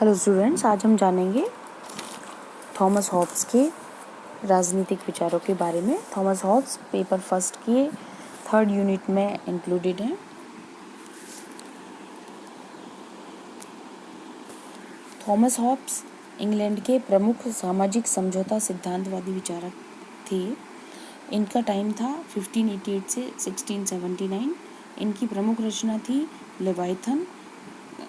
Hello students, आज हम जानेंगे थॉमस हॉब्स के राजनीतिक विचारों के बारे में। थॉमस हॉब्स पेपर फर्स्ट के 3rd यूनिट में इंक्लूडेड हैं। थॉमस हॉब्स इंग्लैंड के प्रमुख सामाजिक समझौता सिद्धांतवादी विचारक थे। इनका टाइम था 1588 से 1679। इनकी प्रमुख रचना थी लेवाइथन।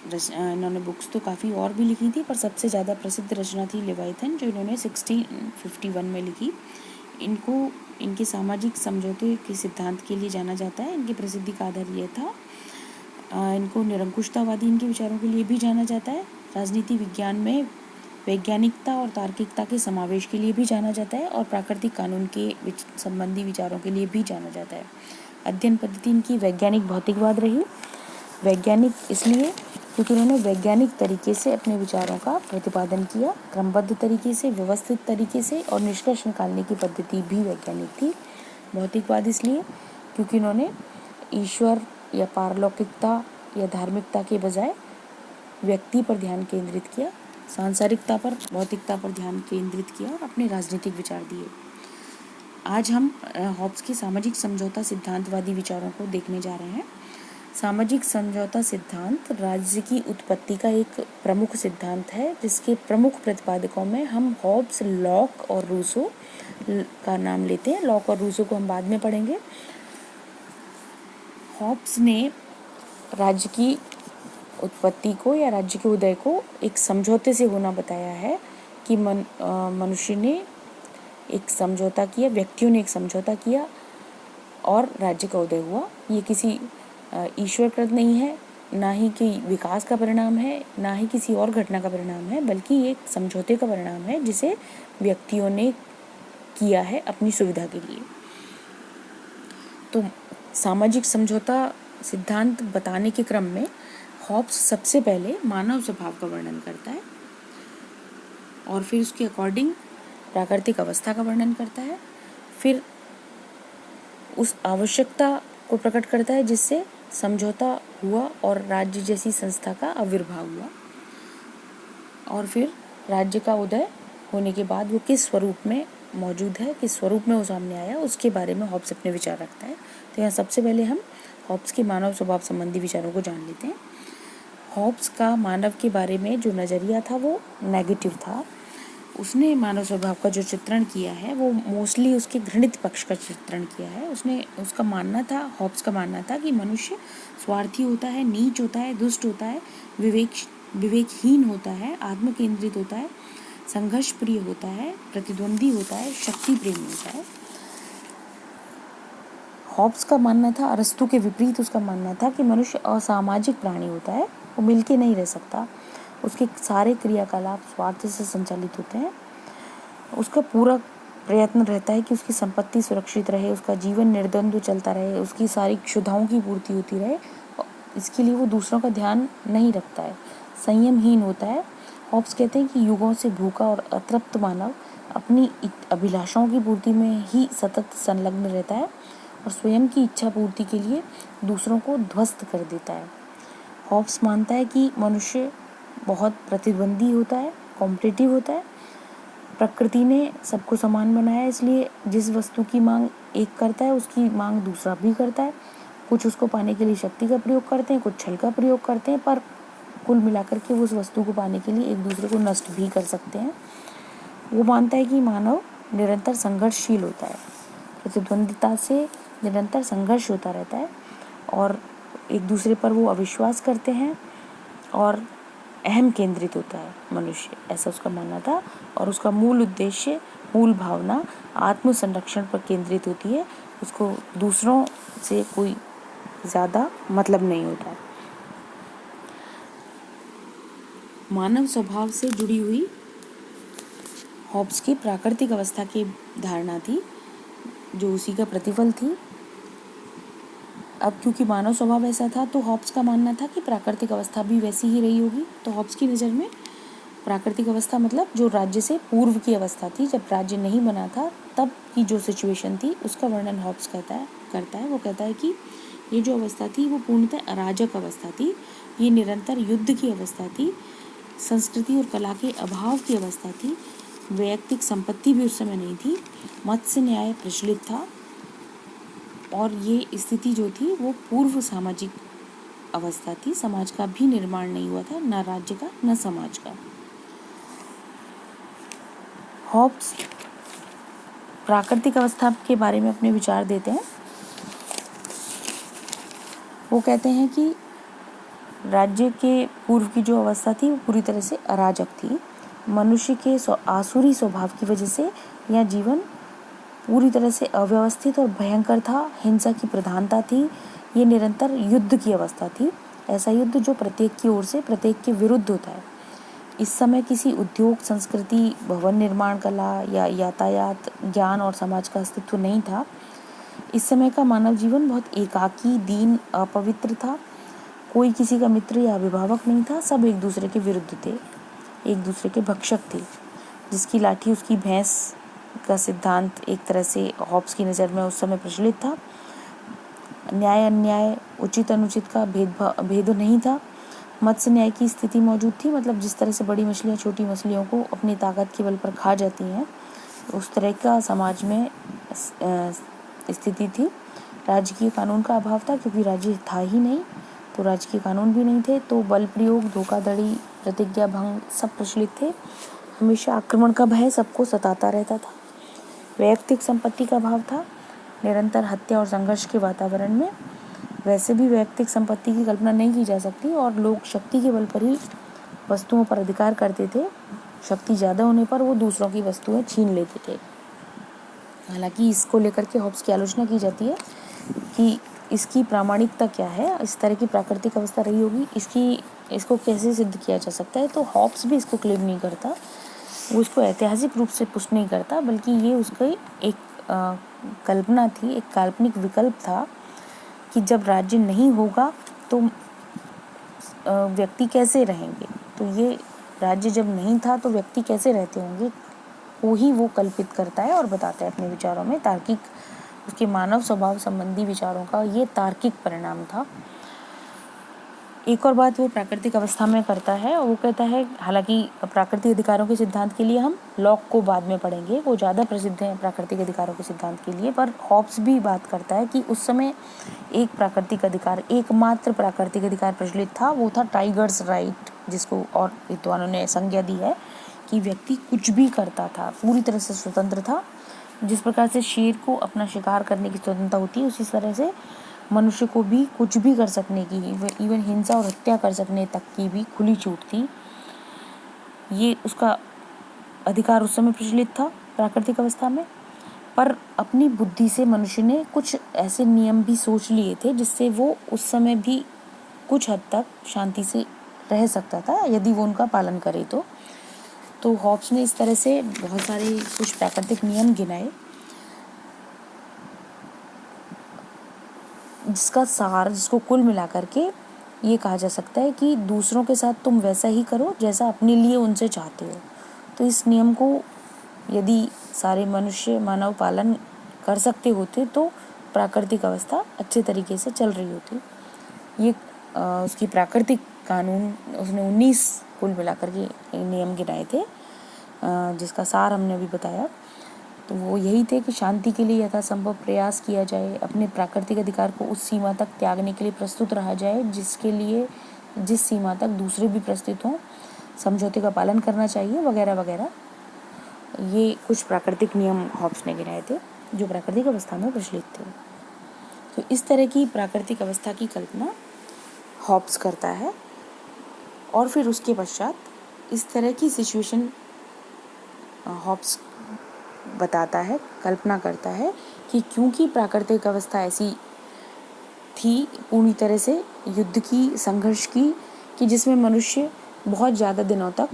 इन्होंने बुक्स तो काफ़ी और भी लिखी थी, पर सबसे ज़्यादा प्रसिद्ध रचना थी लेवाइथन, जो इन्होंने 1651 में लिखी। इनको इनके सामाजिक समझौते के सिद्धांत के लिए जाना जाता है। इनकी प्रसिद्धि का आधार ये था। इनको निरंकुशतावादी इनके विचारों के लिए भी जाना जाता है। राजनीति विज्ञान में वैज्ञानिकता और तार्किकता के समावेश के लिए भी जाना जाता है, और प्राकृतिक कानून के संबंधी विचारों के लिए भी जाना जाता है। अध्ययन पद्धति इनकी वैज्ञानिक भौतिकवाद रही। वैज्ञानिक इसलिए क्योंकि उन्होंने वैज्ञानिक तरीके से अपने विचारों का प्रतिपादन किया, क्रमबद्ध तरीके से, व्यवस्थित तरीके से, और निष्कर्ष निकालने की पद्धति भी वैज्ञानिक थी। भौतिकवाद इसलिए क्योंकि उन्होंने ईश्वर या पारलौकिकता या धार्मिकता के बजाय व्यक्ति पर ध्यान केंद्रित किया, सांसारिकता पर, भौतिकता पर ध्यान केंद्रित किया और अपने राजनीतिक विचार दिए। आज हम हॉब्स के सामाजिक समझौता सिद्धांतवादी विचारों को देखने जा रहे हैं। सामाजिक समझौता सिद्धांत राज्य की उत्पत्ति का एक प्रमुख सिद्धांत है, जिसके प्रमुख प्रतिपादकों में हम हॉब्स, लॉक और रूसो का नाम लेते हैं। लॉक और रूसो को हम बाद में पढ़ेंगे। हॉब्स ने राज्य की उत्पत्ति को या राज्य के उदय को एक समझौते से होना बताया है कि मनुष्य ने एक समझौता किया, व्यक्तियों ने एक समझौता किया और राज्य का उदय हुआ। ये किसी ईश्वरकृत नहीं है, ना ही कि विकास का परिणाम है, ना ही किसी और घटना का परिणाम है, बल्कि ये एक समझौते का परिणाम है जिसे व्यक्तियों ने किया है अपनी सुविधा के लिए। तो सामाजिक समझौता सिद्धांत बताने के क्रम में हॉब्स सबसे पहले मानव स्वभाव का वर्णन करता है और फिर उसके अकॉर्डिंग प्राकृतिक अवस्था का वर्णन करता है, फिर उस आवश्यकता को प्रकट करता है जिससे समझौता हुआ और राज्य जैसी संस्था का आविर्भाव हुआ, और फिर राज्य का उदय होने के बाद वो किस स्वरूप में मौजूद है, किस स्वरूप में वो सामने आया, उसके बारे में हॉब्स अपने विचार रखता है। तो यहाँ सबसे पहले हम हॉब्स के मानव स्वभाव संबंधी विचारों को जान लेते हैं। हॉब्स का मानव के बारे में जो नज़रिया था वो नेगेटिव था। उसने मानव स्वभाव का जो चित्रण किया है वो मोस्टली उसके घृणित पक्ष का चित्रण किया है। उसका मानना था, हॉब्स का मानना था कि मनुष्य स्वार्थी होता है, नीच होता है, दुष्ट होता है, विवेकहीन होता है, आत्म केंद्रित होता है, संघर्ष प्रिय होता है, प्रतिद्वंदी होता है, शक्ति प्रेमी होता है। हॉब्स का मानना था, अरस्तु के विपरीत उसका मानना था कि मनुष्य असामाजिक प्राणी होता है, वो मिलके नहीं रह सकता, उसके सारे क्रियाकलाप स्वार्थ से संचालित होते हैं। उसका पूरा प्रयत्न रहता है कि उसकी संपत्ति सुरक्षित रहे, उसका जीवन निर्द्वंद्व चलता रहे, उसकी सारी क्षुधाओं की पूर्ति होती रहे। इसके लिए वो दूसरों का ध्यान नहीं रखता है, संयमहीन होता है। हॉब्स कहते हैं कि युगों से भूखा और अतृप्त मानव अपनी अभिलाषाओं की पूर्ति में ही सतत संलग्न रहता है और स्वयं की इच्छा पूर्ति के लिए दूसरों को ध्वस्त कर देता है। हॉब्स मानता है कि मनुष्य बहुत प्रतिद्वंदी होता है, कॉम्पिटिटिव होता है। प्रकृति ने सबको समान बनाया है, इसलिए जिस वस्तु की मांग एक करता है उसकी मांग दूसरा भी करता है। कुछ उसको पाने के लिए शक्ति का प्रयोग करते हैं, कुछ छल का प्रयोग करते हैं, पर कुल मिलाकर के वो उस वस्तु को पाने के लिए एक दूसरे को नष्ट भी कर सकते हैं। वो मानता है कि मानव निरंतर संघर्षशील होता है, प्रतिद्वंदिता से निरंतर संघर्ष होता रहता है और एक दूसरे पर वो अविश्वास करते हैं और अहम केंद्रित होता है मनुष्य, ऐसा उसका मानना था। और उसका मूल उद्देश्य, मूल भावना आत्म संरक्षण पर केंद्रित होती है। उसको दूसरों से कोई ज़्यादा मतलब नहीं होता है। मानव स्वभाव से जुड़ी हुई हॉब्स की प्राकृतिक अवस्था की धारणा थी, जो उसी का प्रतिफल थी। अब क्योंकि मानव स्वभाव ऐसा था, तो हॉब्स का मानना था कि प्राकृतिक अवस्था भी वैसी ही रही होगी। तो हॉब्स की नज़र में प्राकृतिक अवस्था मतलब जो राज्य से पूर्व की अवस्था थी, जब राज्य नहीं बना था तब की जो सिचुएशन थी, उसका वर्णन हॉब्स करता है। वो कहता है कि ये जो अवस्था थी वो पूर्णतः अराजक अवस्था थी, ये निरंतर युद्ध की अवस्था थी, संस्कृति और कला के अभाव की अवस्था थी। वैयक्तिक संपत्ति भी उस समय नहीं थी। मत्स्य न्याय प्रचलित था और ये स्थिति जो थी वो पूर्व सामाजिक अवस्था थी। समाज का भी निर्माण नहीं हुआ था, न राज्य का न समाज का। हॉब्स प्राकृतिक अवस्था के बारे में अपने विचार देते हैं। वो कहते हैं कि राज्य के पूर्व की जो अवस्था थी वो पूरी तरह से अराजक थी। मनुष्य के आसुरी स्वभाव की वजह से यह जीवन पूरी तरह से अव्यवस्थित और भयंकर था। हिंसा की प्रधानता थी। ये निरंतर युद्ध की अवस्था थी, ऐसा युद्ध जो प्रत्येक की ओर से प्रत्येक के विरुद्ध होता है। इस समय किसी उद्योग, संस्कृति, भवन निर्माण कला या यातायात, ज्ञान और समाज का अस्तित्व नहीं था। इस समय का मानव जीवन बहुत एकाकी, दीन, अपवित्र था। कोई किसी का मित्र या अभिभावक नहीं था। सब एक दूसरे के विरुद्ध थे, एक दूसरे के भक्षक थे। जिसकी लाठी उसकी भैंस का सिद्धांत एक तरह से हॉब्स की नज़र में उस समय प्रचलित था। न्याय अन्याय, उचित अनुचित का भेद नहीं था। मत्स्य न्याय की स्थिति मौजूद थी, मतलब जिस तरह से बड़ी मछलियाँ छोटी मछलियों को अपनी ताकत के बल पर खा जाती हैं, उस तरह का समाज में स्थिति थी। राजकीय कानून का अभाव था, क्योंकि राज्य था ही नहीं, तो राजकीय कानून भी नहीं थे। तो बल प्रयोग, धोखाधड़ी, प्रतिज्ञा भंग सब प्रचलित थे। हमेशा आक्रमण का भय सबको सताता रहता था। वैयक्तिक संपत्ति का अभाव था। निरंतर हत्या और संघर्ष के वातावरण में वैसे भी वैयक्तिक संपत्ति की कल्पना नहीं की जा सकती और लोग शक्ति के बल पर ही वस्तुओं पर अधिकार करते थे। शक्ति ज़्यादा होने पर वो दूसरों की वस्तुएं छीन लेते थे। हालांकि इसको लेकर के हॉब्स की आलोचना की जाती है कि इसकी प्रामाणिकता क्या है, इस तरह की प्राकृतिक अवस्था रही होगी, इसको कैसे सिद्ध किया जा सकता है। तो हॉब्स भी इसको क्लेम नहीं करता, वो इसको ऐतिहासिक रूप से पुष्ट नहीं करता, बल्कि ये उसकी एक कल्पना थी, एक काल्पनिक विकल्प था कि जब राज्य नहीं होगा तो व्यक्ति कैसे रहेंगे। तो ये राज्य जब नहीं था तो व्यक्ति कैसे रहते होंगे, वो कल्पित करता है और बताता है अपने विचारों में। तार्किक, उसके मानव स्वभाव संबंधी विचारों का ये तार्किक परिणाम था। एक और बात वो प्राकृतिक अवस्था में करता है, और वो कहता है, हालांकि प्राकृतिक अधिकारों के सिद्धांत के लिए हम लॉक को बाद में पढ़ेंगे, वो ज़्यादा प्रसिद्ध है प्राकृतिक अधिकारों के सिद्धांत के लिए, पर हॉब्स भी बात करता है कि उस समय एक प्राकृतिक अधिकार, एकमात्र प्राकृतिक अधिकार प्रचलित था, वो था टाइगर्स राइट, जिसको और विद्वानों ने संज्ञा दी है कि व्यक्ति कुछ भी करता था, पूरी तरह से स्वतंत्र था। जिस प्रकार से शेर को अपना शिकार करने की स्वतंत्रता होती है, उसी तरह से मनुष्य को भी कुछ भी कर सकने की, इवन हिंसा और हत्या कर सकने तक की भी खुली छूट थी। ये उसका अधिकार उस समय प्रचलित था प्राकृतिक अवस्था में। पर अपनी बुद्धि से मनुष्य ने कुछ ऐसे नियम भी सोच लिए थे जिससे वो उस समय भी कुछ हद तक शांति से रह सकता था, यदि वो उनका पालन करे तो हॉब्स ने इस तरह से बहुत सारे कुछ प्राकृतिक नियम गिनाए, जिसका सार, जिसको कुल मिलाकर के ये कहा जा सकता है कि दूसरों के साथ तुम वैसा ही करो जैसा अपने लिए उनसे चाहते हो। तो इस नियम को यदि सारे मनुष्य, मानव पालन कर सकते होते तो प्राकृतिक अवस्था अच्छे तरीके से चल रही होती। ये उसकी प्राकृतिक कानून, उसने 19 कुल मिलाकर के नियम गिनाए थे, जिसका सार हमने अभी बताया। तो वो यही थे कि शांति के लिए यथासंभव प्रयास किया जाए, अपने प्राकृतिक अधिकार को उस सीमा तक त्यागने के लिए प्रस्तुत रहा जाए जिस सीमा तक दूसरे भी प्रस्तुत हों, समझौते का पालन करना चाहिए, वगैरह वगैरह। ये कुछ प्राकृतिक नियम हॉब्स ने गिनाए थे जो प्राकृतिक अवस्था में प्रचलित थे। तो इस तरह की प्राकृतिक अवस्था की कल्पना हॉब्स करता है, और फिर उसके पश्चात इस तरह की सिचुएशन हॉब्स बताता है, कल्पना करता है कि क्योंकि प्राकृतिक अवस्था ऐसी थी पूरी तरह से युद्ध की, संघर्ष की, कि जिसमें मनुष्य बहुत ज़्यादा दिनों तक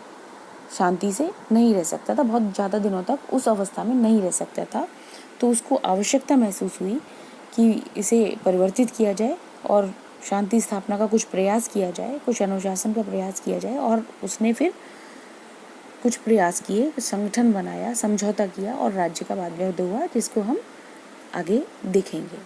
शांति से नहीं रह सकता था, बहुत ज़्यादा दिनों तक उस अवस्था में नहीं रह सकता था। तो उसको आवश्यकता महसूस हुई कि इसे परिवर्तित किया जाए और शांति स्थापना का कुछ प्रयास किया जाए, कुछ अनुशासन का प्रयास किया जाए। और उसने फिर कुछ प्रयास किए, संगठन बनाया, समझौता किया और राज्य का बाद में युद्ध हुआ, जिसको हम आगे देखेंगे।